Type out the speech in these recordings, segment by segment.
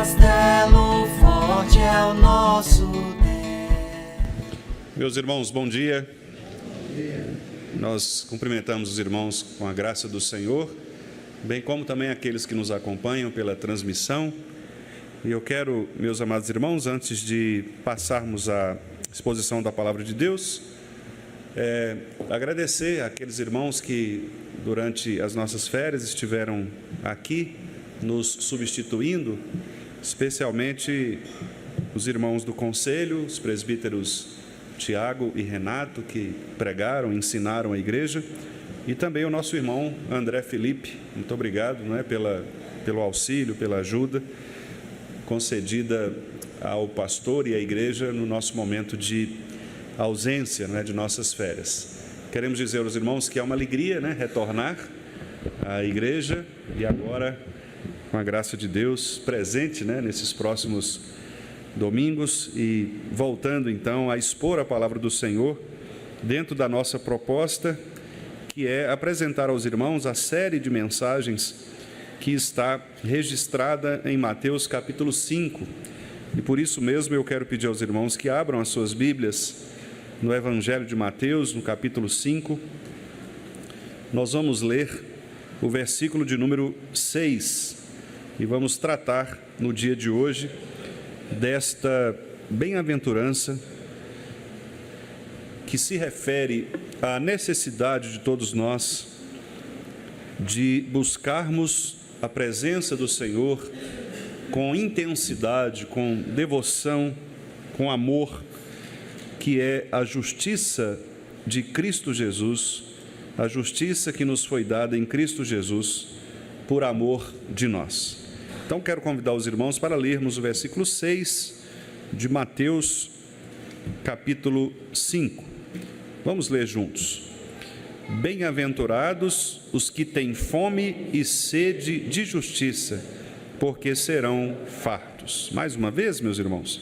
castelo forte é o nosso Deus. Meus irmãos, bom dia. Nós cumprimentamos os irmãos com a graça do Senhor, bem como também aqueles que nos acompanham pela transmissão. E eu quero, meus amados irmãos, antes de passarmos à exposição da Palavra de Deus, agradecer àqueles irmãos que durante as nossas férias estiveram aqui nos substituindo, especialmente os irmãos do Conselho, os presbíteros Tiago e Renato, que pregaram, ensinaram a igreja, e também o nosso irmão André Felipe. Muito obrigado, pelo auxílio, pela ajuda concedida ao pastor e à igreja no nosso momento de ausência, de nossas férias. Queremos dizer aos irmãos que é uma alegria, retornar à igreja e agora, com a graça de Deus, presente, nesses próximos domingos e voltando então a expor a palavra do Senhor dentro da nossa proposta, que é apresentar aos irmãos a série de mensagens que está registrada em Mateus capítulo 5. E por isso mesmo eu quero pedir aos irmãos que abram as suas Bíblias no Evangelho de Mateus, no capítulo 5. Nós vamos ler o versículo de número 6 e vamos tratar no dia de hoje desta bem-aventurança que se refere à necessidade de todos nós de buscarmos a presença do Senhor com intensidade, com devoção, com amor, que é a justiça de Cristo Jesus, a justiça que nos foi dada em Cristo Jesus por amor de nós. Então quero convidar os irmãos para lermos o versículo 6 de Mateus capítulo 5. Vamos ler juntos. Bem-aventurados os que têm fome e sede de justiça, porque serão fartos. Mais uma vez, meus irmãos.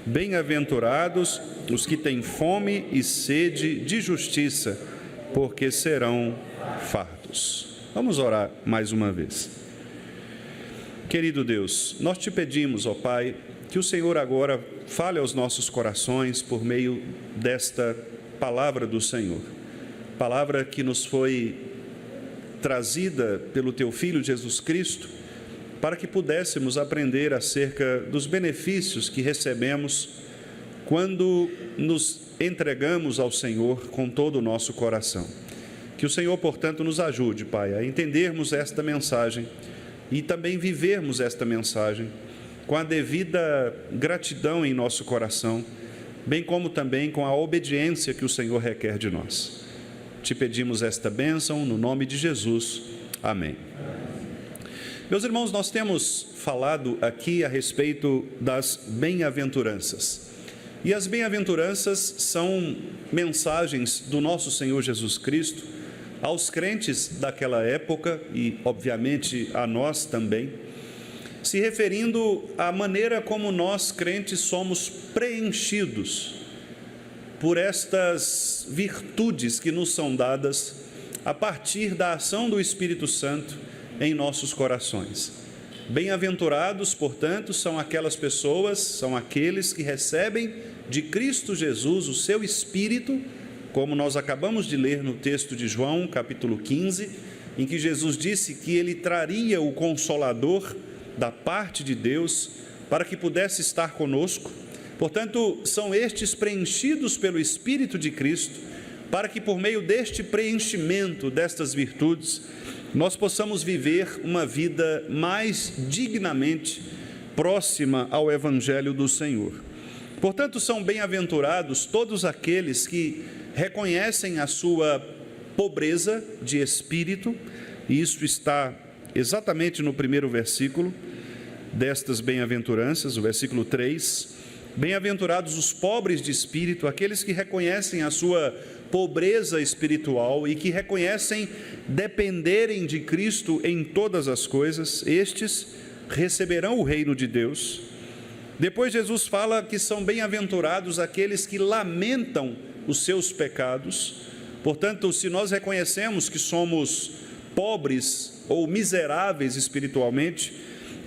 Bem-aventurados os que têm fome e sede de justiça, porque serão fartos. Vamos orar mais uma vez. Querido Deus, nós te pedimos, ó Pai, que o Senhor agora fale aos nossos corações por meio desta palavra do Senhor. Palavra que nos foi trazida pelo Teu Filho Jesus Cristo, para que pudéssemos aprender acerca dos benefícios que recebemos quando nos entregamos ao Senhor com todo o nosso coração. Que o Senhor, portanto, nos ajude, Pai, a entendermos esta mensagem e também vivermos esta mensagem com a devida gratidão em nosso coração, bem como também com a obediência que o Senhor requer de nós. Te pedimos esta bênção no nome de Jesus. Amém. Meus irmãos, nós temos falado aqui a respeito das bem-aventuranças. E as bem-aventuranças são mensagens do nosso Senhor Jesus Cristo aos crentes daquela época e, obviamente, a nós também, se referindo à maneira como nós, crentes, somos preenchidos por estas virtudes que nos são dadas a partir da ação do Espírito Santo em nossos corações. Bem-aventurados, portanto, são aquelas pessoas, são aqueles que recebem de Cristo Jesus o seu Espírito, como nós acabamos de ler no texto de João, capítulo 15, em que Jesus disse que ele traria o Consolador da parte de Deus para que pudesse estar conosco. Portanto, são estes preenchidos pelo Espírito de Cristo, para que por meio deste preenchimento destas virtudes, nós possamos viver uma vida mais dignamente próxima ao Evangelho do Senhor. Portanto, são bem-aventurados todos aqueles que reconhecem a sua pobreza de espírito, e isso está exatamente no primeiro versículo destas bem-aventuranças, o versículo 3. Bem-aventurados os pobres de espírito, aqueles que reconhecem a sua pobreza espiritual e que reconhecem dependerem de Cristo em todas as coisas, estes receberão o reino de Deus. Depois Jesus fala que são bem-aventurados aqueles que lamentam os seus pecados. Portanto, se nós reconhecemos que somos pobres ou miseráveis espiritualmente,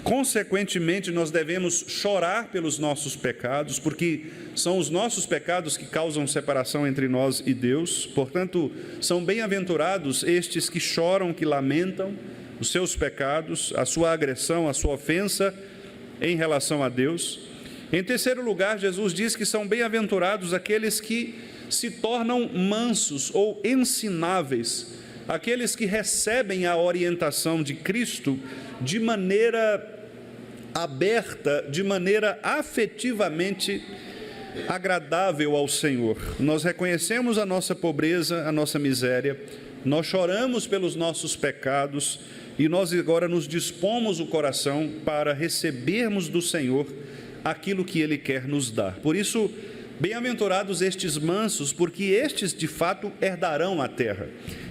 Consequentemente, nós devemos chorar pelos nossos pecados, porque são os nossos pecados que causam separação entre nós e Deus. Portanto, são bem-aventurados estes que choram, que lamentam os seus pecados, a sua agressão, a sua ofensa em relação a Deus. Em terceiro lugar, Jesus diz que são bem-aventurados aqueles que se tornam mansos ou ensináveis, aqueles que recebem a orientação de Cristo de maneira aberta, de maneira afetivamente agradável ao Senhor. Nós reconhecemos a nossa pobreza, a nossa miséria, nós choramos pelos nossos pecados e nós agora nos dispomos o coração para recebermos do Senhor aquilo que Ele quer nos dar. Por isso, bem-aventurados estes mansos, porque estes de fato herdarão a terra.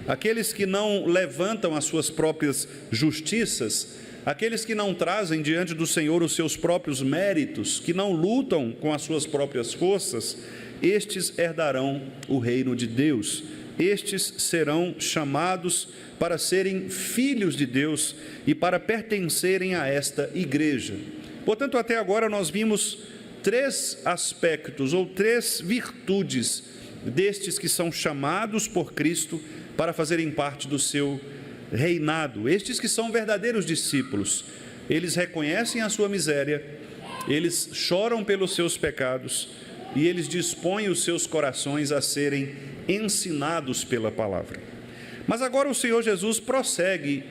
Aqueles que não levantam as suas próprias justiças, aqueles que não trazem diante do Senhor os seus próprios méritos, que não lutam com as suas próprias forças, estes herdarão o reino de Deus. Estes serão chamados para serem filhos de Deus e para pertencerem a esta igreja. Portanto, até agora nós vimos três aspectos ou três virtudes destes que são chamados por Cristo para fazerem parte do seu reinado. Estes que são verdadeiros discípulos, eles reconhecem a sua miséria, eles choram pelos seus pecados e eles dispõem os seus corações a serem ensinados pela palavra. Mas agora o Senhor Jesus prossegue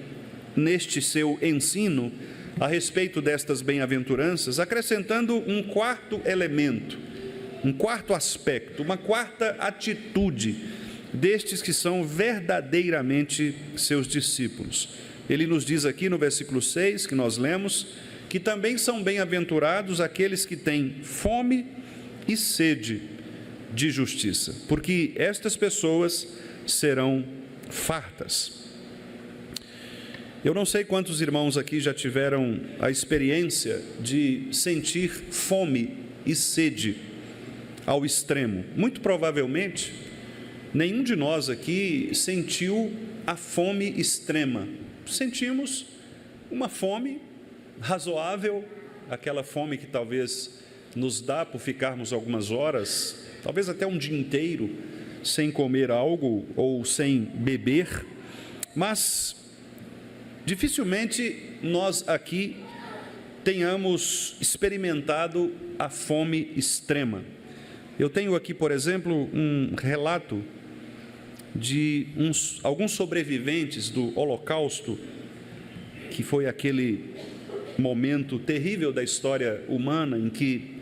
neste seu ensino a respeito destas bem-aventuranças, acrescentando um quarto elemento, um quarto aspecto, uma quarta atitude destes que são verdadeiramente seus discípulos. Ele nos diz aqui no versículo 6, que nós lemos, que também são bem-aventurados aqueles que têm fome e sede de justiça, porque estas pessoas serão fartas. Eu não sei quantos irmãos aqui já tiveram a experiência de sentir fome e sede ao extremo. Muito provavelmente, nenhum de nós aqui sentiu a fome extrema. Sentimos uma fome razoável, aquela fome que talvez nos dá por ficarmos algumas horas, talvez até um dia inteiro, sem comer algo ou sem beber, mas dificilmente nós aqui tenhamos experimentado a fome extrema. Eu tenho aqui, por exemplo, um relato de alguns sobreviventes do Holocausto, que foi aquele momento terrível da história humana em que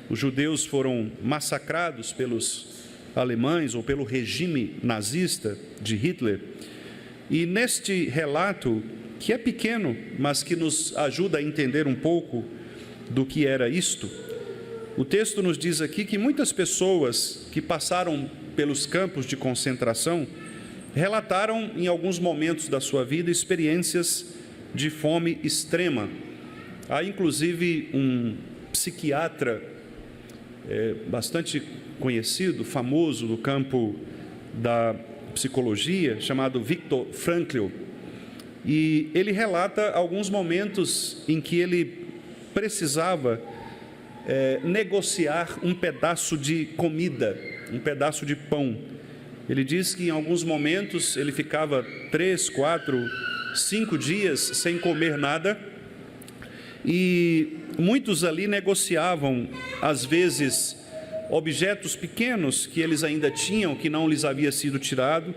os judeus foram massacrados pelos alemães ou pelo regime nazista de Hitler. E neste relato, que é pequeno, mas que nos ajuda a entender um pouco do que era isto, o texto nos diz aqui que muitas pessoas que passaram pelos campos de concentração relataram em alguns momentos da sua vida experiências de fome extrema. Há inclusive um psiquiatra bastante conhecido, famoso do campo da psicologia, chamado Viktor Frankl, e ele relata alguns momentos em que ele precisava negociar um pedaço de comida, um pedaço de pão. Ele diz que em alguns momentos ele ficava 3, 4, 5 dias sem comer nada, e muitos ali negociavam, às vezes, objetos pequenos que eles ainda tinham, que não lhes havia sido tirado,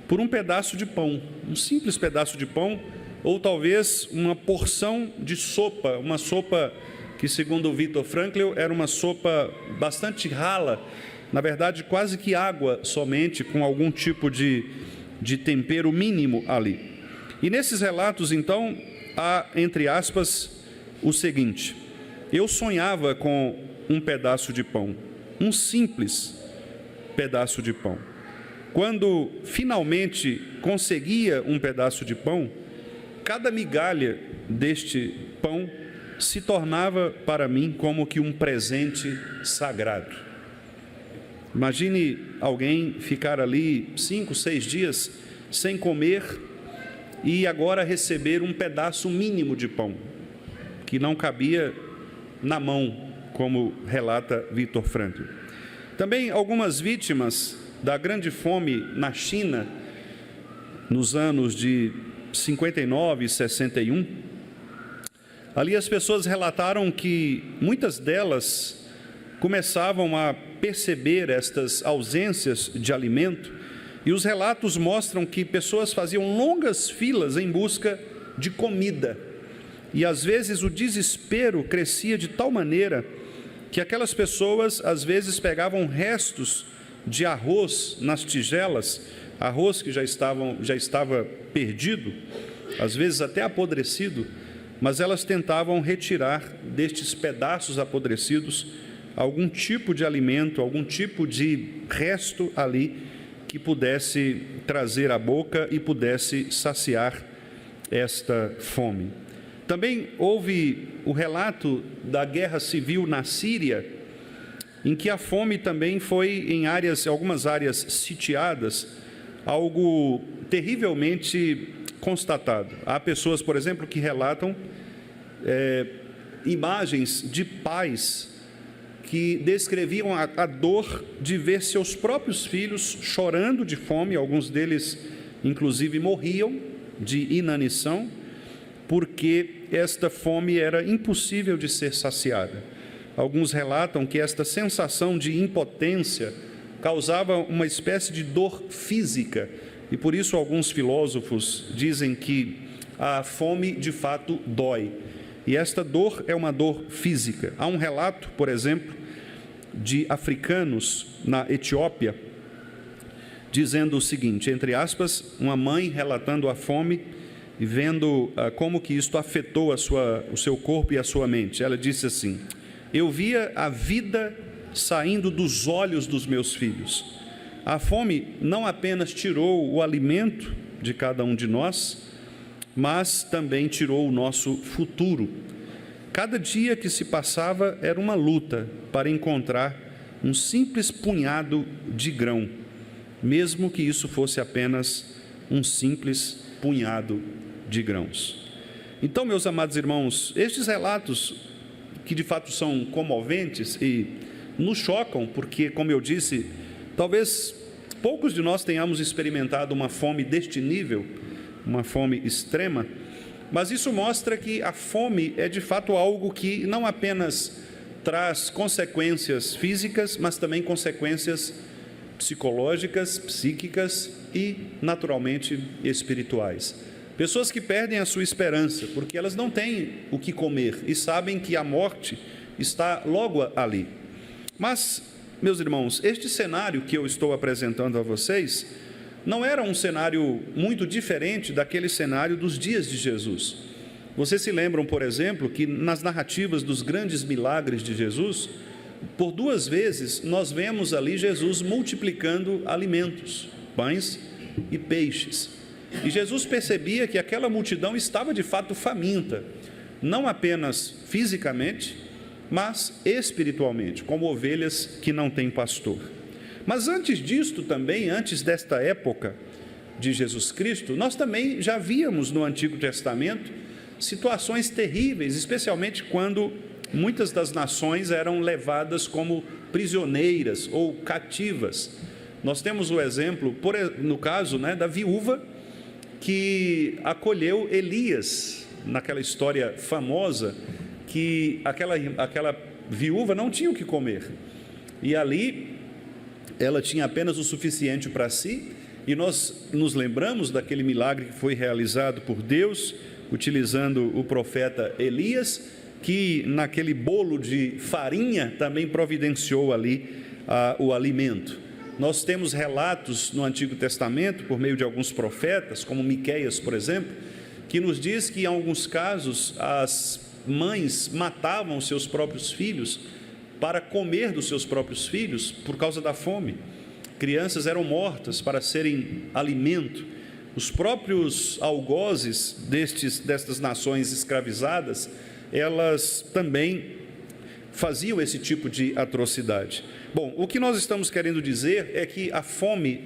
por um pedaço de pão, um simples pedaço de pão, ou talvez uma porção de sopa, uma sopa que, segundo o Viktor Frankl, era uma sopa bastante rala, na verdade quase que água somente, com algum tipo de tempero mínimo ali. E nesses relatos, então, há, entre aspas, o seguinte: eu sonhava com um pedaço de pão, um simples pedaço de pão. Quando finalmente conseguia um pedaço de pão, cada migalha deste pão se tornava para mim como que um presente sagrado. Imagine alguém ficar ali 5, 6 dias sem comer e agora receber um pedaço mínimo de pão. que não cabia na mão, como relata Viktor Frankl. Também algumas vítimas da grande fome na China, nos anos de 59 e 61, ali as pessoas relataram que muitas delas começavam a perceber estas ausências de alimento, e os relatos mostram que pessoas faziam longas filas em busca de comida, e às vezes o desespero crescia de tal maneira que aquelas pessoas às vezes pegavam restos de arroz nas tigelas, arroz que já estava perdido, às vezes até apodrecido, mas elas tentavam retirar destes pedaços apodrecidos algum tipo de alimento, algum tipo de resto ali que pudesse trazer à boca e pudesse saciar esta fome. Também houve o relato da guerra civil na Síria, em que a fome também foi em algumas áreas sitiadas, algo terrivelmente constatado. Há pessoas, por exemplo, que relatam imagens de pais que descreviam a dor de ver seus próprios filhos chorando de fome, alguns deles, inclusive, morriam de inanição, porque esta fome era impossível de ser saciada. Alguns relatam que esta sensação de impotência causava uma espécie de dor física, e por isso alguns filósofos dizem que a fome de fato dói, e esta dor é uma dor física. Há um relato, por exemplo, de africanos na Etiópia, dizendo o seguinte, entre aspas, uma mãe relatando a fome e vendo como que isto afetou o seu corpo e a sua mente. Ela disse assim: eu via a vida saindo dos olhos dos meus filhos. A fome não apenas tirou o alimento de cada um de nós, mas também tirou o nosso futuro. Cada dia que se passava era uma luta para encontrar um simples punhado de grão, mesmo que isso fosse apenas um simples punhado de grãos. Então, meus amados irmãos, estes relatos, que de fato são comoventes e nos chocam, porque, como eu disse, talvez poucos de nós tenhamos experimentado uma fome deste nível, uma fome extrema, mas isso mostra que a fome é de fato algo que não apenas traz consequências físicas, mas também consequências psicológicas, psíquicas e, naturalmente, espirituais. Pessoas que perdem a sua esperança, porque elas não têm o que comer e sabem que a morte está logo ali. Mas, meus irmãos, este cenário que eu estou apresentando a vocês não era um cenário muito diferente daquele cenário dos dias de Jesus. Vocês se lembram, por exemplo, que nas narrativas dos grandes milagres de Jesus, por 2 vezes nós vemos ali Jesus multiplicando alimentos, pães e peixes. E Jesus percebia que aquela multidão estava de fato faminta, não apenas fisicamente, mas espiritualmente, como ovelhas que não têm pastor. Mas antes disto também, antes desta época de Jesus Cristo, nós também já víamos no Antigo Testamento situações terríveis, especialmente quando muitas das nações eram levadas como prisioneiras ou cativas. Nós temos o exemplo, no caso, da viúva que acolheu Elias, naquela história famosa, que aquela viúva não tinha o que comer, e ali ela tinha apenas o suficiente para si, e nós nos lembramos daquele milagre que foi realizado por Deus, utilizando o profeta Elias, que naquele bolo de farinha também providenciou ali o alimento. Nós temos relatos no Antigo Testamento, por meio de alguns profetas, como Miqueias, por exemplo, que nos diz que em alguns casos as mães matavam os seus próprios filhos para comer dos seus próprios filhos por causa da fome. Crianças eram mortas para serem alimento. Os próprios algozes destas nações escravizadas, elas também faziam esse tipo de atrocidade. Bom, o que nós estamos querendo dizer é que a fome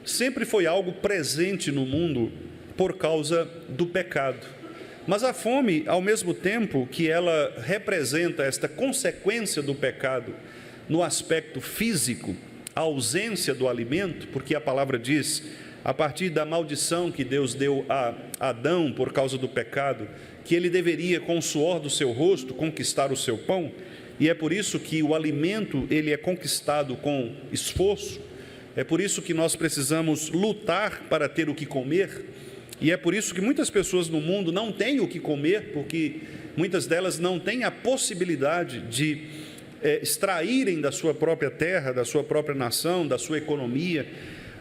sempre foi algo presente no mundo por causa do pecado. Mas a fome, ao mesmo tempo que ela representa esta consequência do pecado no aspecto físico, a ausência do alimento, porque a palavra diz, a partir da maldição que Deus deu a Adão por causa do pecado, que ele deveria, com o suor do seu rosto, conquistar o seu pão, e é por isso que o alimento ele é conquistado com esforço, é por isso que nós precisamos lutar para ter o que comer, e é por isso que muitas pessoas no mundo não têm o que comer, porque muitas delas não têm a possibilidade de extraírem da sua própria terra, da sua própria nação, da sua economia,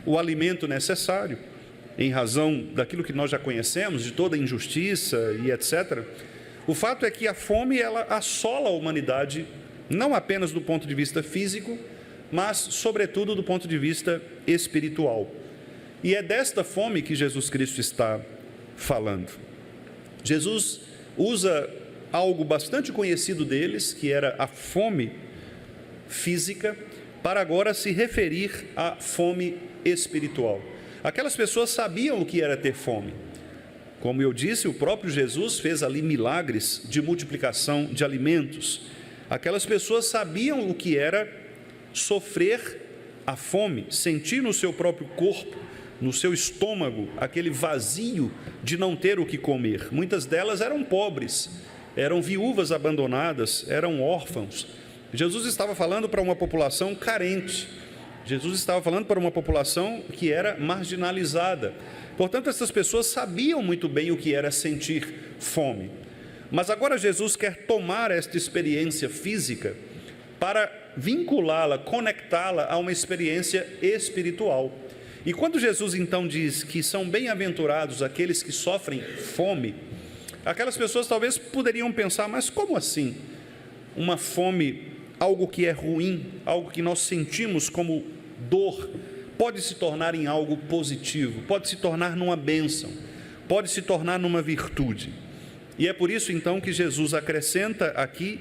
o alimento necessário, em razão daquilo que nós já conhecemos, de toda a injustiça e etc. O fato é que a fome, ela assola a humanidade, não apenas do ponto de vista físico, mas, sobretudo, do ponto de vista espiritual. E é desta fome que Jesus Cristo está falando. Jesus usa algo bastante conhecido deles, que era a fome física, para agora se referir à fome espiritual. Aquelas pessoas sabiam o que era ter fome. Como eu disse, o próprio Jesus fez ali milagres de multiplicação de alimentos. Aquelas pessoas sabiam o que era sofrer a fome, sentir no seu próprio corpo, no seu estômago, aquele vazio de não ter o que comer. Muitas delas eram pobres, eram viúvas abandonadas, eram órfãos. Jesus estava falando para uma população carente. Jesus estava falando para uma população que era marginalizada. Portanto, essas pessoas sabiam muito bem o que era sentir fome. Mas agora Jesus quer tomar esta experiência física para vinculá-la, conectá-la a uma experiência espiritual. E quando Jesus então diz que são bem-aventurados aqueles que sofrem fome, aquelas pessoas talvez poderiam pensar, mas como assim? Uma fome, algo que é ruim, algo que nós sentimos como dor, pode se tornar em algo positivo, pode se tornar numa bênção, pode se tornar numa virtude. E é por isso então que Jesus acrescenta aqui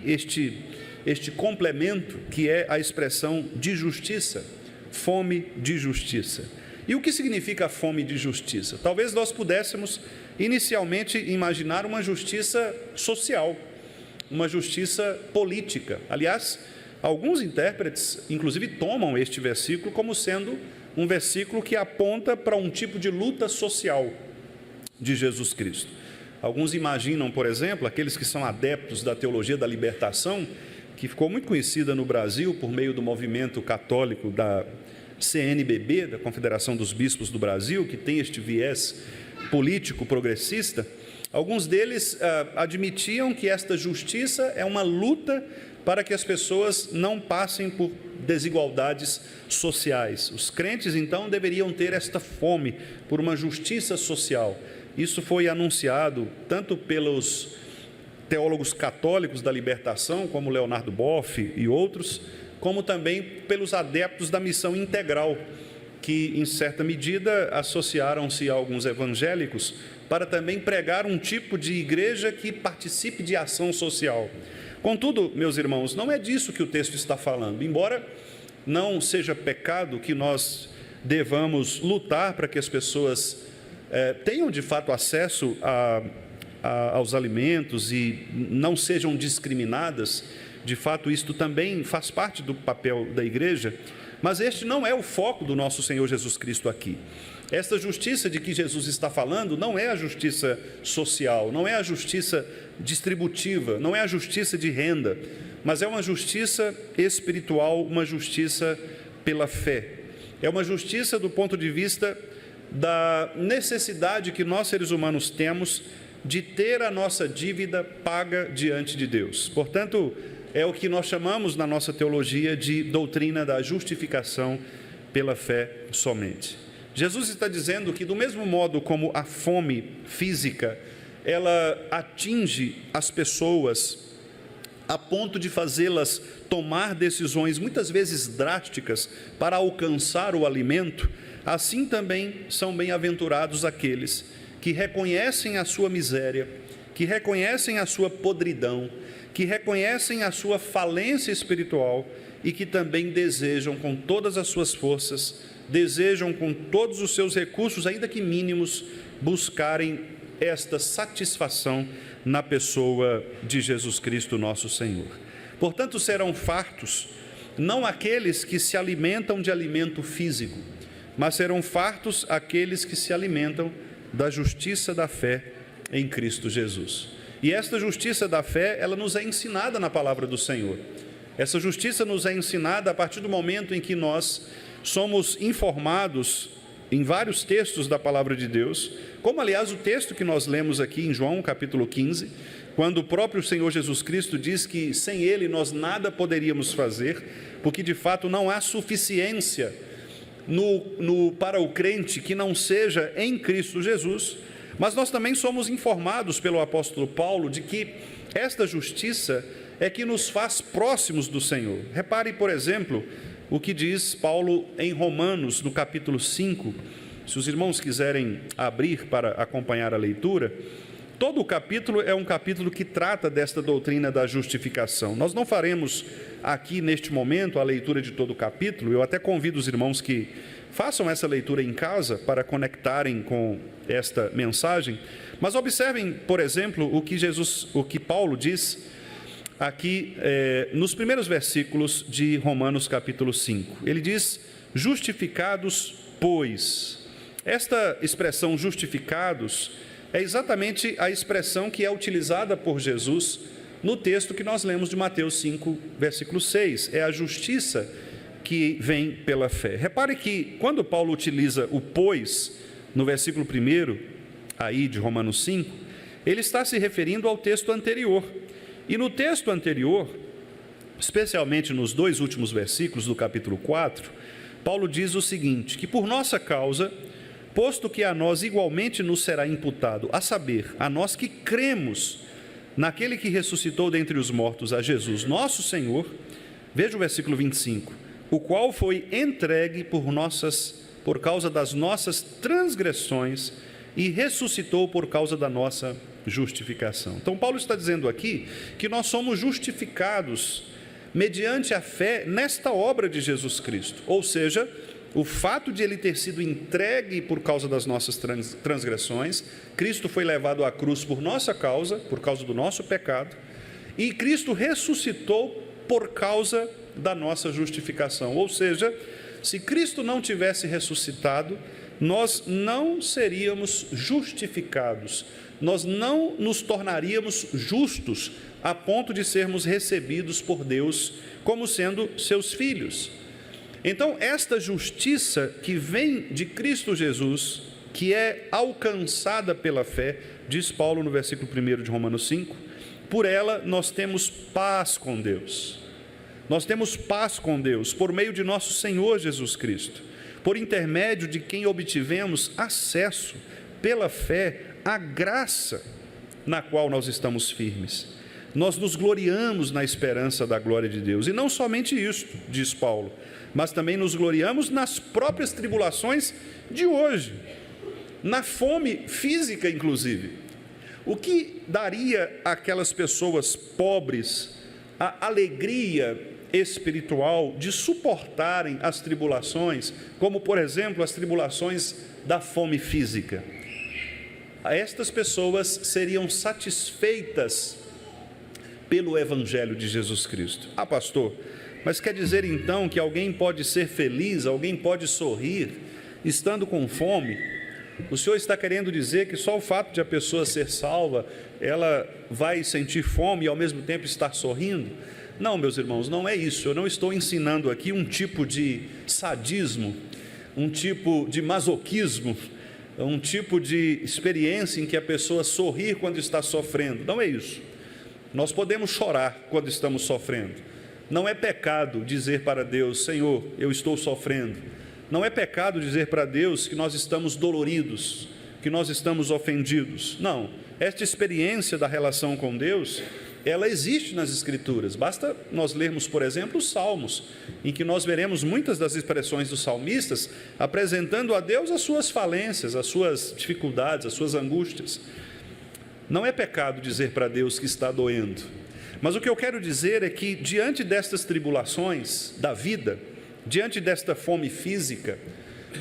este complemento, que é a expressão de justiça, fome de justiça. E o que significa a fome de justiça? Talvez nós pudéssemos inicialmente imaginar uma justiça social, uma justiça política. Aliás, alguns intérpretes, inclusive, tomam este versículo como sendo um versículo que aponta para um tipo de luta social de Jesus Cristo. Alguns imaginam, por exemplo, aqueles que são adeptos da teologia da libertação, que ficou muito conhecida no Brasil por meio do movimento católico da CNBB, da Confederação dos Bispos do Brasil, que tem este viés político progressista. Alguns deles admitiam que esta justiça é uma luta para que as pessoas não passem por desigualdades sociais. Os crentes, então, deveriam ter esta fome por uma justiça social. Isso foi anunciado tanto pelos teólogos católicos da libertação, como Leonardo Boff e outros, como também pelos adeptos da missão integral, que, em certa medida, associaram-se a alguns evangélicos para também pregar um tipo de igreja que participe de ação social. Contudo, meus irmãos, não é disso que o texto está falando. Embora não seja pecado que nós devamos lutar para que as pessoas tenham, de fato, acesso aos alimentos e não sejam discriminadas, de fato, isto também faz parte do papel da igreja, mas este não é o foco do nosso Senhor Jesus Cristo aqui. Esta justiça de que Jesus está falando não é a justiça social, não é a justiça distributiva, não é a justiça de renda, mas é uma justiça espiritual, uma justiça pela fé. É uma justiça do ponto de vista da necessidade que nós, seres humanos, temos de ter a nossa dívida paga diante de Deus. Portanto, é o que nós chamamos na nossa teologia de doutrina da justificação pela fé somente. Jesus está dizendo que, do mesmo modo como a fome física, ela atinge as pessoas a ponto de fazê-las tomar decisões muitas vezes drásticas para alcançar o alimento, assim também são bem-aventurados aqueles que reconhecem a sua miséria, que reconhecem a sua podridão, que reconhecem a sua falência espiritual e que também desejam com todas as suas forças, desejam com todos os seus recursos, ainda que mínimos, buscarem esta satisfação na pessoa de Jesus Cristo, nosso Senhor. Portanto, serão fartos não aqueles que se alimentam de alimento físico, mas serão fartos aqueles que se alimentam da justiça da fé em Cristo Jesus. E esta justiça da fé, ela nos é ensinada na palavra do Senhor. Essa justiça nos é ensinada a partir do momento em que nós somos informados em vários textos da palavra de Deus, como aliás o texto que nós lemos aqui em João capítulo 15, quando o próprio Senhor Jesus Cristo diz que sem Ele nós nada poderíamos fazer, porque de fato não há suficiência para o crente que não seja em Cristo Jesus. Mas nós também somos informados pelo apóstolo Paulo de que esta justiça é que nos faz próximos do Senhor. Repare, por exemplo, o que diz Paulo em Romanos, no capítulo 5. Se os irmãos quiserem abrir para acompanhar a leitura, todo o capítulo é um capítulo que trata desta doutrina da justificação. Nós não faremos aqui neste momento a leitura de todo o capítulo. Eu até convido os irmãos que façam essa leitura em casa para conectarem com esta mensagem. Mas observem, por exemplo, o que Paulo diz aqui nos primeiros versículos de Romanos capítulo 5. Ele diz: justificados, pois. Esta expressão justificados é exatamente a expressão que é utilizada por Jesus no texto que nós lemos de Mateus 5, versículo 6. É a justiça que vem pela fé. Repare que quando Paulo utiliza o pois, no versículo 1 aí de Romanos 5, ele está se referindo ao texto anterior. E no texto anterior, especialmente nos dois últimos versículos do capítulo 4, Paulo diz o seguinte: que por nossa causa, posto que a nós igualmente nos será imputado, a saber, a nós que cremos naquele que ressuscitou dentre os mortos, a Jesus, nosso Senhor, veja o versículo 25, o qual foi entregue por causa das nossas transgressões e ressuscitou por causa da nossa justificação. Então Paulo está dizendo aqui que nós somos justificados mediante a fé nesta obra de Jesus Cristo, ou seja, o fato de ele ter sido entregue por causa das nossas transgressões, Cristo foi levado à cruz por nossa causa, por causa do nosso pecado, e Cristo ressuscitou por causa da nossa justificação. Ou seja, se Cristo não tivesse ressuscitado, nós não seríamos justificados, nós não nos tornaríamos justos a ponto de sermos recebidos por Deus como sendo seus filhos. Então, esta justiça que vem de Cristo Jesus, que é alcançada pela fé, diz Paulo no versículo 1 de Romanos 5, por ela nós temos paz com Deus. Nós temos paz com Deus por meio de nosso Senhor Jesus Cristo, por intermédio de quem obtivemos acesso pela fé à graça na qual nós estamos firmes. Nós nos gloriamos na esperança da glória de Deus. E não somente isso, diz Paulo, mas também nos gloriamos nas próprias tribulações de hoje, na fome física, inclusive. O que daria àquelas pessoas pobres a alegria espiritual de suportarem as tribulações, como, por exemplo, as tribulações da fome física? Estas pessoas seriam satisfeitas pelo Evangelho de Jesus Cristo. Ah, pastor, mas quer dizer então que alguém pode ser feliz, alguém pode sorrir estando com fome? O senhor está querendo dizer que só o fato de a pessoa ser salva, ela vai sentir fome e ao mesmo tempo estar sorrindo? Não, meus irmãos, não é isso. Eu não estou ensinando aqui um tipo de sadismo, um tipo de masoquismo, um tipo de experiência em que a pessoa sorri quando está sofrendo. Não é isso. Nós podemos chorar quando estamos sofrendo. Não é pecado dizer para Deus: Senhor, eu estou sofrendo. Não é pecado dizer para Deus que nós estamos doloridos, que nós estamos ofendidos. Não, esta experiência da relação com Deus, ela existe nas Escrituras. Basta nós lermos, por exemplo, os Salmos, em que nós veremos muitas das expressões dos salmistas apresentando a Deus as suas falências, as suas dificuldades, as suas angústias. Não é pecado dizer para Deus que está doendo. Mas o que eu quero dizer é que, diante destas tribulações da vida, diante desta fome física,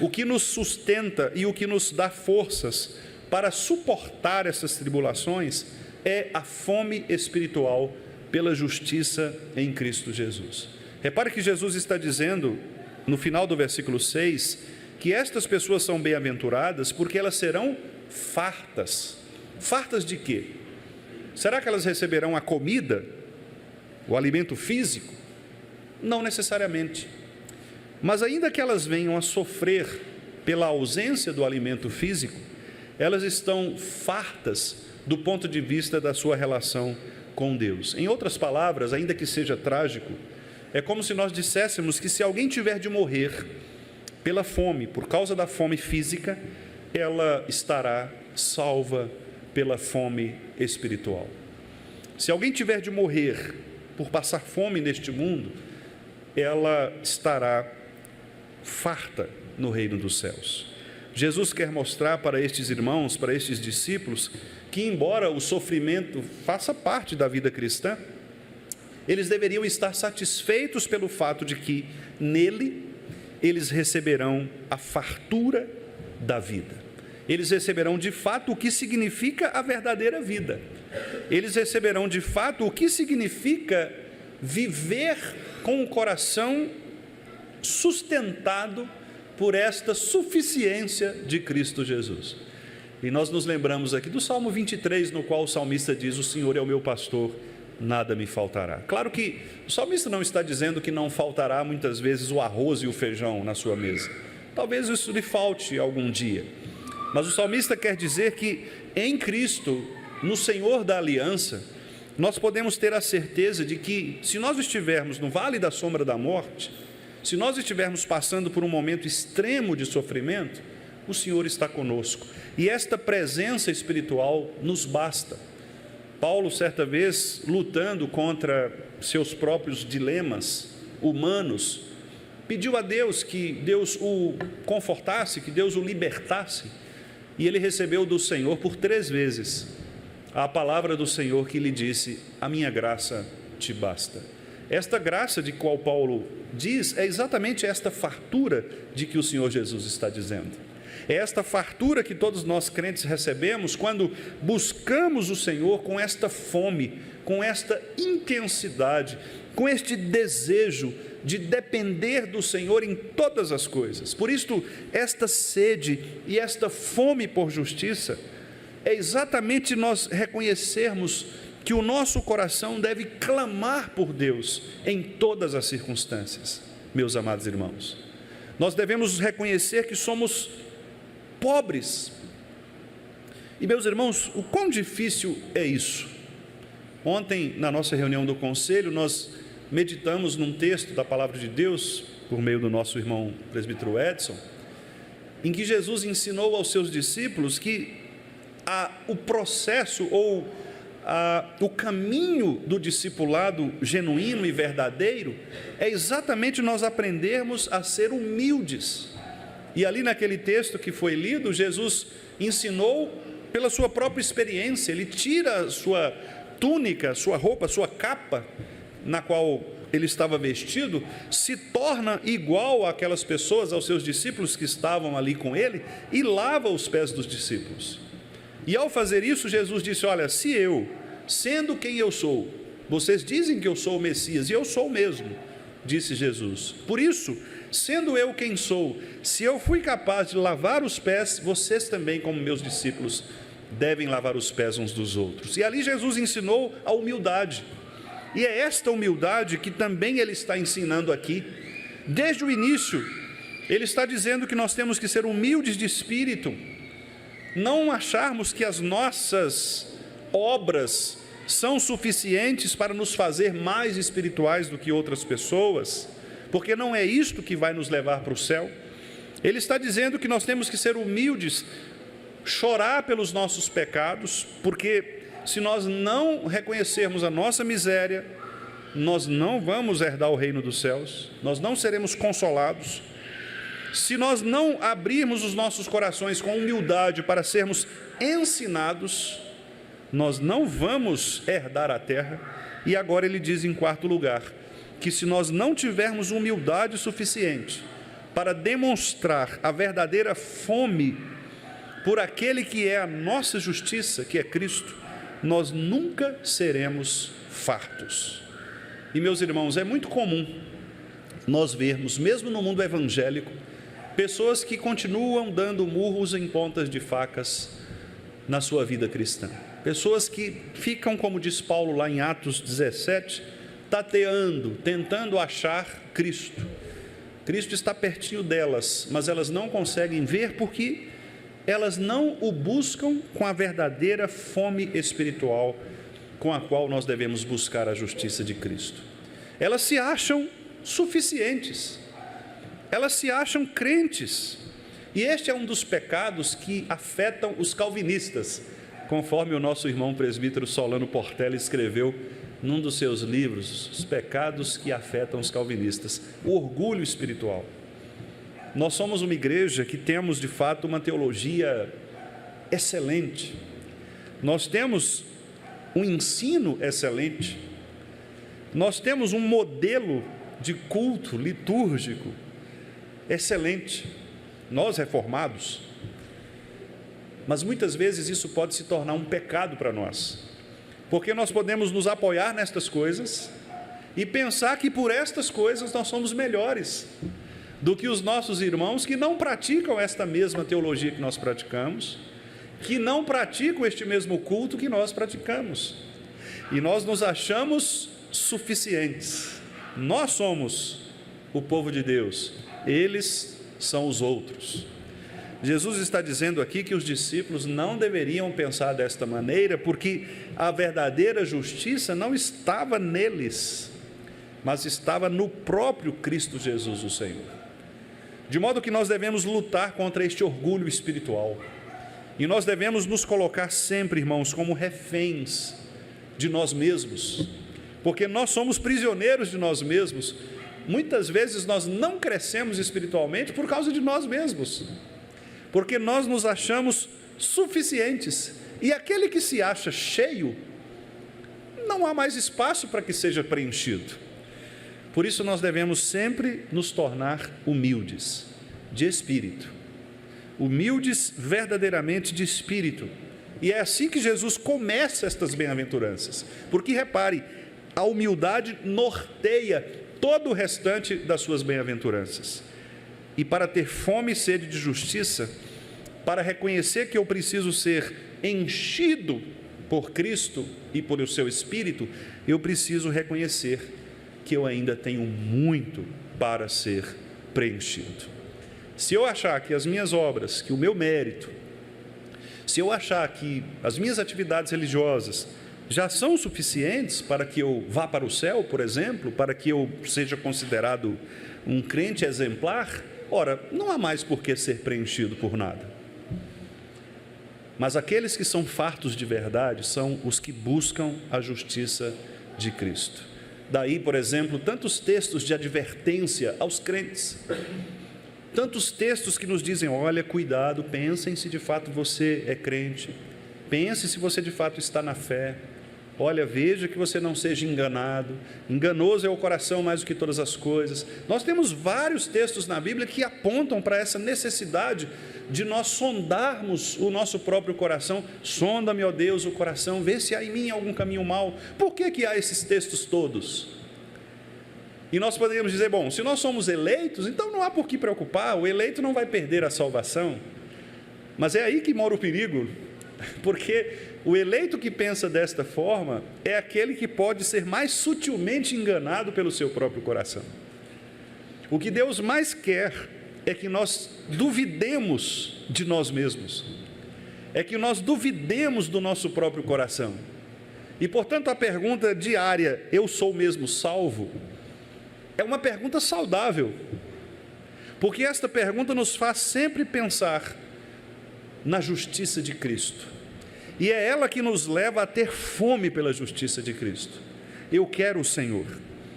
o que nos sustenta e o que nos dá forças para suportar essas tribulações é a fome espiritual pela justiça em Cristo Jesus. Repare que Jesus está dizendo, no final do versículo 6, que estas pessoas são bem-aventuradas porque elas serão fartas. Fartas de quê? Será que elas receberão a comida, o alimento físico? Não necessariamente. Mas ainda que elas venham a sofrer pela ausência do alimento físico, elas estão fartas do ponto de vista da sua relação com Deus. Em outras palavras, ainda que seja trágico, é como se nós disséssemos que se alguém tiver de morrer pela fome, por causa da fome física, ela estará salva pela fome espiritual. Se alguém tiver de morrer por passar fome neste mundo, ela estará farta no reino dos céus. Jesus quer mostrar para estes irmãos, para estes discípulos, que embora o sofrimento faça parte da vida cristã, eles deveriam estar satisfeitos pelo fato de que nele eles receberão a fartura da vida. Eles receberão de fato o que significa a verdadeira vida. Eles receberão de fato o que significa viver com o coração sustentado por esta suficiência de Cristo Jesus. E nós nos lembramos aqui do Salmo 23, no qual o salmista diz: o Senhor é o meu pastor, nada me faltará. Claro que o salmista não está dizendo que não faltará muitas vezes o arroz e o feijão na sua mesa. Talvez isso lhe falte algum dia. Mas o salmista quer dizer que em Cristo, no Senhor da aliança, nós podemos ter a certeza de que se nós estivermos no vale da sombra da morte, se nós estivermos passando por um momento extremo de sofrimento, o Senhor está conosco. E esta presença espiritual nos basta. Paulo, certa vez, lutando contra seus próprios dilemas humanos, pediu a Deus que Deus o confortasse, que Deus o libertasse. E ele recebeu do Senhor por 3 vezes a palavra do Senhor que lhe disse: a minha graça te basta. Esta graça de qual Paulo diz é exatamente esta fartura de que o Senhor Jesus está dizendo. É esta fartura que todos nós crentes recebemos quando buscamos o Senhor com esta fome, com esta intensidade, com este desejo de depender do Senhor em todas as coisas. Por isso, esta sede e esta fome por justiça é exatamente nós reconhecermos que o nosso coração deve clamar por Deus em todas as circunstâncias. Meus amados irmãos, nós devemos reconhecer que somos pobres. E, meus irmãos, o quão difícil é isso? Ontem, na nossa reunião do conselho, nós meditamos num texto da palavra de Deus, por meio do nosso irmão presbítero Edson, em que Jesus ensinou aos seus discípulos que o processo ou o caminho do discipulado genuíno e verdadeiro é exatamente nós aprendermos a ser humildes. E ali naquele texto que foi lido, Jesus ensinou pela sua própria experiência. Ele tira a sua túnica, sua roupa, sua capa, na qual ele estava vestido, se torna igual àquelas pessoas, aos seus discípulos que estavam ali com ele, e lava os pés dos discípulos. E ao fazer isso, Jesus disse: olha, se eu, sendo quem eu sou, vocês dizem que eu sou o Messias, e eu sou mesmo, disse Jesus. Por isso, sendo eu quem sou, se eu fui capaz de lavar os pés, vocês também, como meus discípulos, devem lavar os pés uns dos outros. E ali Jesus ensinou a humildade. E é esta humildade que também ele está ensinando aqui. Desde o início, ele está dizendo que nós temos que ser humildes de espírito, não acharmos que as nossas obras são suficientes para nos fazer mais espirituais do que outras pessoas, porque não é isto que vai nos levar para o céu. Ele está dizendo que nós temos que ser humildes, chorar pelos nossos pecados, porque se nós não reconhecermos a nossa miséria, nós não vamos herdar o reino dos céus, nós não seremos consolados. Se nós não abrirmos os nossos corações com humildade para sermos ensinados, nós não vamos herdar a terra. E agora ele diz em 4º lugar, que se nós não tivermos humildade suficiente para demonstrar a verdadeira fome por aquele que é a nossa justiça, que é Cristo, nós nunca seremos fartos. E, meus irmãos, é muito comum nós vermos, mesmo no mundo evangélico, pessoas que continuam dando murros em pontas de facas na sua vida cristã. Pessoas que ficam, como diz Paulo lá em Atos 17, tateando, tentando achar Cristo. Cristo está pertinho delas, mas elas não conseguem ver porque elas não o buscam com a verdadeira fome espiritual com a qual nós devemos buscar a justiça de Cristo. Elas se acham suficientes, elas se acham crentes, e este é um dos pecados que afetam os calvinistas, conforme o nosso irmão presbítero Solano Portela escreveu num dos seus livros, os pecados que afetam os calvinistas, o orgulho espiritual. Nós somos uma igreja que temos de fato uma teologia excelente, nós temos um ensino excelente, nós temos um modelo de culto litúrgico excelente, nós reformados, mas muitas vezes isso pode se tornar um pecado para nós, porque nós podemos nos apoiar nestas coisas e pensar que por estas coisas nós somos melhores do que os nossos irmãos que não praticam esta mesma teologia que nós praticamos, que não praticam este mesmo culto que nós praticamos, e nós nos achamos suficientes. Nós somos o povo de Deus, eles são os outros. Jesus está dizendo aqui que os discípulos não deveriam pensar desta maneira, porque a verdadeira justiça não estava neles, mas estava no próprio Cristo Jesus, o Senhor. De modo que nós devemos lutar contra este orgulho espiritual, e nós devemos nos colocar sempre, irmãos, como reféns de nós mesmos, porque nós somos prisioneiros de nós mesmos. Muitas vezes nós não crescemos espiritualmente por causa de nós mesmos, porque nós nos achamos suficientes, e aquele que se acha cheio, não há mais espaço para que seja preenchido. Por isso nós devemos sempre nos tornar humildes, de espírito, humildes verdadeiramente de espírito, e é assim que Jesus começa estas bem-aventuranças, porque repare, a humildade norteia todo o restante das suas bem-aventuranças. E para ter fome e sede de justiça, para reconhecer que eu preciso ser enchido por Cristo e por o seu Espírito, eu preciso reconhecer que eu ainda tenho muito para ser preenchido. Se eu achar que as minhas obras, que o meu mérito, se eu achar que as minhas atividades religiosas já são suficientes para que eu vá para o céu, por exemplo, para que eu seja considerado um crente exemplar, ora, não há mais por que ser preenchido por nada. Mas aqueles que são fartos de verdade são os que buscam a justiça de Cristo. Daí, por exemplo, tantos textos de advertência aos crentes, tantos textos que nos dizem, olha, cuidado, pensem se de fato você é crente, pense se você de fato está na fé, olha, veja que você não seja enganado, enganoso é o coração mais do que todas as coisas. Nós temos vários textos na Bíblia que apontam para essa necessidade de nós sondarmos o nosso próprio coração. Sonda-me, ó Deus, o coração, vê se há em mim algum caminho mau. Por que há esses textos todos? E nós poderíamos dizer, bom, se nós somos eleitos, então não há por que preocupar, o eleito não vai perder a salvação. Mas é aí que mora o perigo, porque o eleito que pensa desta forma é aquele que pode ser mais sutilmente enganado pelo seu próprio coração. O que Deus mais quer é que nós duvidemos de nós mesmos, é que nós duvidemos do nosso próprio coração. E, portanto, a pergunta diária, eu sou mesmo salvo? É uma pergunta saudável, porque esta pergunta nos faz sempre pensar na justiça de Cristo, e é ela que nos leva a ter fome pela justiça de Cristo. Eu quero o Senhor,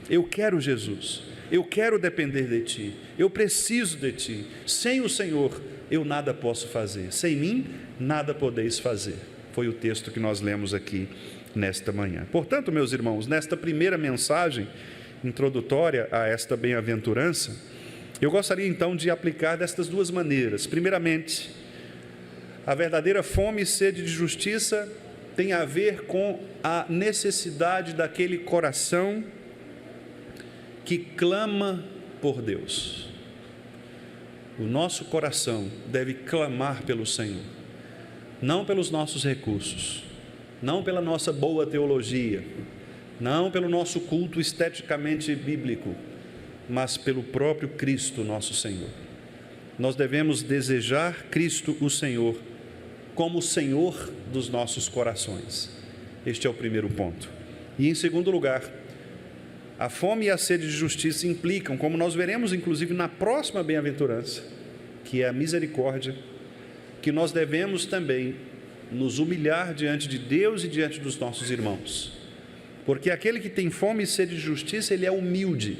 eu quero Jesus, eu quero depender de Ti, eu preciso de Ti. Sem o Senhor eu nada posso fazer, sem mim nada podeis fazer. Foi o texto que nós lemos aqui nesta manhã. Portanto, meus irmãos, nesta primeira mensagem introdutória a esta bem-aventurança, eu gostaria então de aplicar destas duas maneiras. Primeiramente, A verdadeira fome e sede de justiça tem a ver com a necessidade daquele coração que clama por Deus. O nosso coração deve clamar pelo Senhor, não pelos nossos recursos, não pela nossa boa teologia, não pelo nosso culto esteticamente bíblico, mas pelo próprio Cristo, nosso Senhor. Nós devemos desejar Cristo, o Senhor, como o Senhor dos nossos corações. Este é o primeiro ponto. E em segundo lugar, a fome e a sede de justiça implicam, como nós veremos inclusive na próxima bem-aventurança, que é a misericórdia, que nós devemos também nos humilhar diante de Deus e diante dos nossos irmãos. Porque aquele que tem fome e sede de justiça, ele é humilde.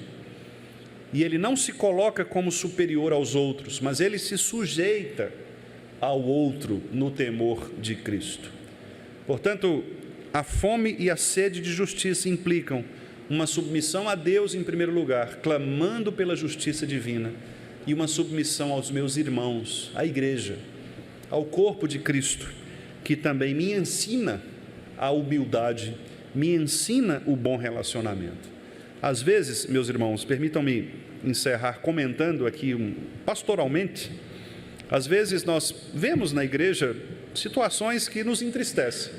E ele não se coloca como superior aos outros, mas ele se sujeita ao outro no temor de Cristo. Portanto, a fome e a sede de justiça implicam uma submissão a Deus em primeiro lugar, clamando pela justiça divina, e uma submissão aos meus irmãos, à igreja, ao corpo de Cristo, que também me ensina a humildade, me ensina o bom relacionamento. Às vezes, meus irmãos, permitam-me encerrar comentando aqui pastoralmente, às vezes nós vemos na igreja situações que nos entristecem.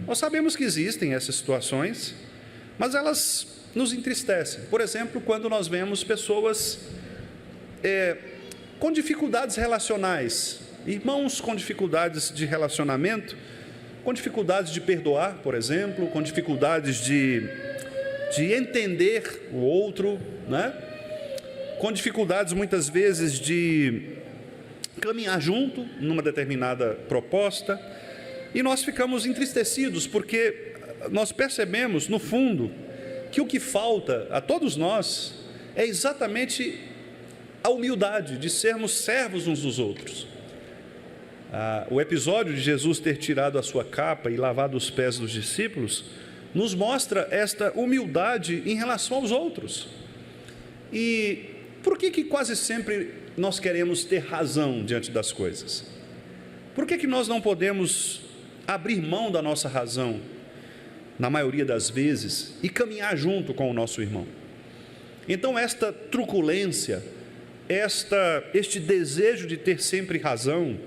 Nós sabemos que existem essas situações, mas elas nos entristecem. Por exemplo, quando nós vemos pessoas com dificuldades relacionais, irmãos com dificuldades de relacionamento, com dificuldades de perdoar, por exemplo, com dificuldades de entender o outro, né? Com dificuldades muitas vezes de caminhar junto numa determinada proposta, e nós ficamos entristecidos porque nós percebemos no fundo que o que falta a todos nós é exatamente a humildade de sermos servos uns dos outros. O episódio de Jesus ter tirado a sua capa e lavado os pés dos discípulos nos mostra esta humildade em relação aos outros. E por que quase sempre nós queremos ter razão diante das coisas? Por que nós não podemos abrir mão da nossa razão, na maioria das vezes, e caminhar junto com o nosso irmão? Então, esta truculência, este desejo de ter sempre razão,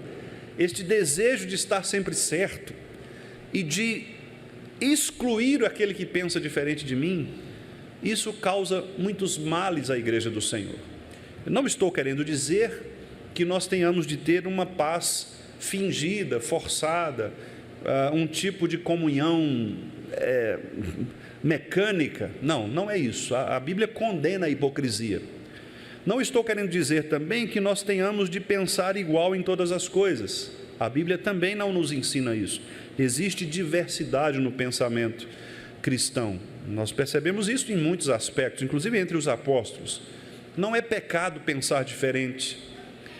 este desejo de estar sempre certo e de excluir aquele que pensa diferente de mim, isso causa muitos males à igreja do Senhor. Eu não estou querendo dizer que nós tenhamos de ter uma paz fingida, forçada, um tipo de comunhão mecânica. Não é isso. A Bíblia condena a hipocrisia. Não estou querendo dizer também que nós tenhamos de pensar igual em todas as coisas. A Bíblia também não nos ensina isso. Existe diversidade no pensamento cristão. Nós percebemos isso em muitos aspectos, inclusive entre os apóstolos. Não é pecado pensar diferente.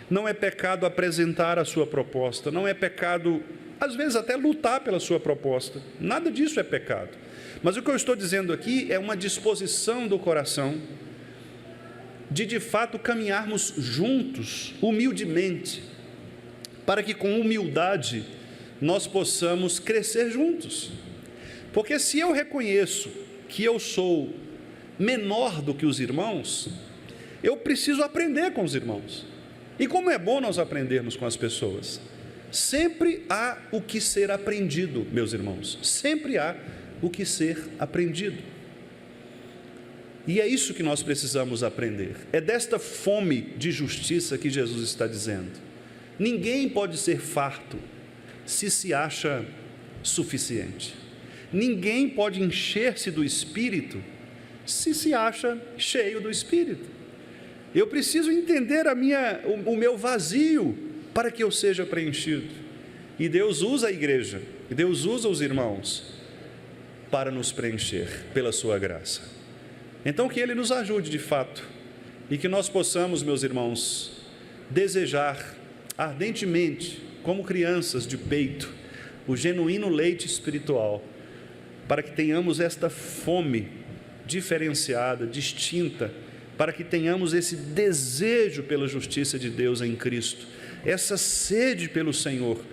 Não é pecado apresentar a sua proposta. Não é pecado, às vezes, até lutar pela sua proposta. Nada disso é pecado. Mas o que eu estou dizendo aqui é uma disposição do coração de fato caminharmos juntos, humildemente, para que com humildade nós possamos crescer juntos. Porque se eu reconheço que eu sou menor do que os irmãos, eu preciso aprender com os irmãos. E como é bom nós aprendermos com as pessoas. Sempre há o que ser aprendido, meus irmãos. Sempre há o que ser aprendido. E é isso que nós precisamos aprender. É desta fome de justiça que Jesus está dizendo. Ninguém pode ser farto se acha suficiente. Ninguém pode encher-se do Espírito se acha cheio do Espírito. Eu preciso entender o meu vazio para que eu seja preenchido. E Deus usa a igreja, e Deus usa os irmãos para nos preencher pela sua graça. Então, que Ele nos ajude de fato, e que nós possamos, meus irmãos, desejar ardentemente, como crianças de peito, o genuíno leite espiritual, para que tenhamos esta fome diferenciada, distinta, para que tenhamos esse desejo pela justiça de Deus em Cristo, essa sede pelo Senhor,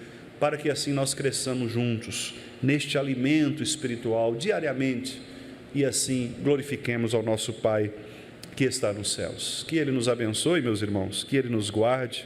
para que assim nós cresçamos juntos neste alimento espiritual diariamente e assim glorifiquemos ao nosso Pai que está nos céus. Que Ele nos abençoe, meus irmãos, que Ele nos guarde.